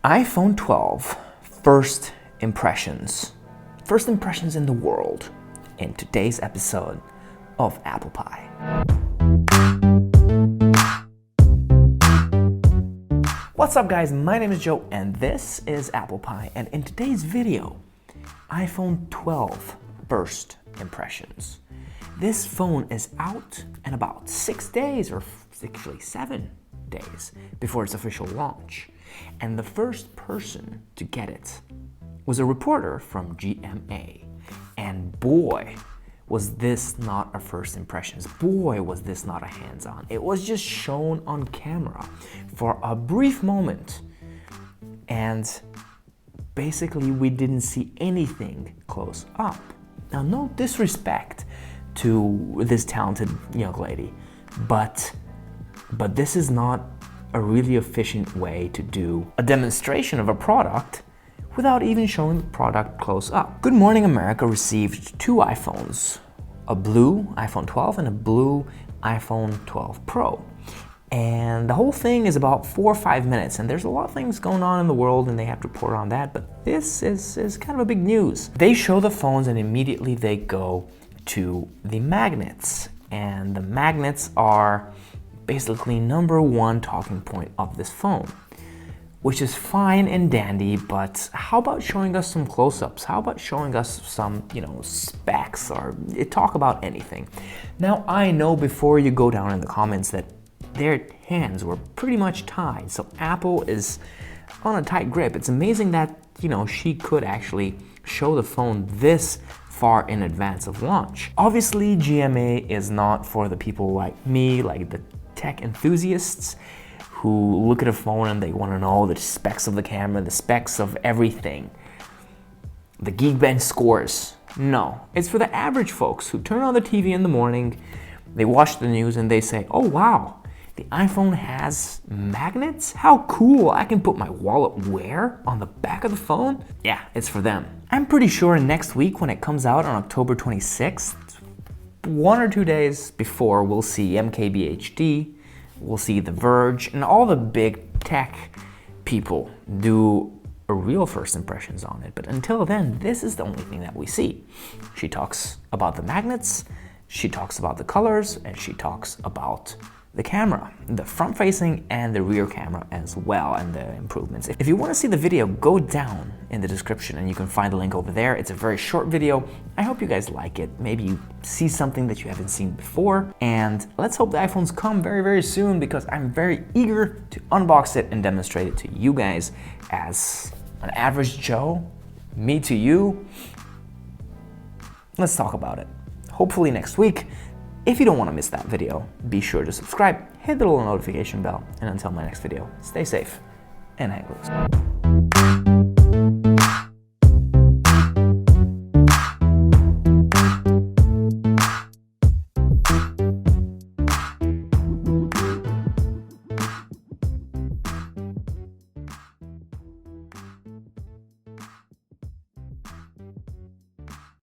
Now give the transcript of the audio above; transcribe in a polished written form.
iPhone 12, first impressions. First impressions in the world in today's episode of Apple Pie. What's up guys, my name is Joe and this is Apple Pie, and in today's video, iPhone 12 first impressions. This phone is out in about 6 days, or actually 7 days before its official launch. And the first person to get it was a reporter from GMA. And boy, was this not a first impressions. Boy, was this not a hands-on. It was just shown on camera for a brief moment. And basically we didn't see anything close up. Now, no disrespect to this talented young lady, but this is not a really efficient way to do a demonstration of a product without even showing the product close up. Good Morning America received 2 iPhones, a blue iPhone 12 and a blue iPhone 12 Pro. And the whole thing is about 4 or 5 minutes, and there's a lot of things going on in the world and they have to report on that, but this is kind of a big news. They show the phones and immediately they go to the magnets, and the magnets are basically number one talking point of this phone, which is fine and dandy, but how about showing us some close-ups? How about showing us some, specs, or talk about anything? Now, I know before you go down in the comments that their hands were pretty much tied, so Apple is on a tight grip. It's amazing that, she could actually show the phone this far in advance of launch. Obviously, GMA is not for the people like me, like the tech enthusiasts who look at a phone and they want to know the specs of the camera, the specs of everything, the Geekbench scores. No, it's for the average folks who turn on the TV in the morning, they watch the news and they say, oh wow, the iPhone has magnets? How cool, I can put my wallet where? On the back of the phone? Yeah, it's for them. I'm pretty sure next week when it comes out on October 26th, 1 or 2 days before, we'll see MKBHD, we'll see The Verge, and all the big tech people do a real first impressions on it. But until then, this is the only thing that we see. She talks about the magnets, she talks about the colors, and she talks about the camera, the front-facing and the rear camera as well, and the improvements. If you want to see the video, go down in the description and you can find the link over there. It's a very short video. I hope you guys like it. Maybe you see something that you haven't seen before, and let's hope the iPhones come very, very soon, because I'm very eager to unbox it and demonstrate it to you guys as an average Joe, me to you. Let's talk about it. Hopefully next week. If you don't want to miss that video, be sure to subscribe, hit the little notification bell, and until my next video, stay safe and hang loose.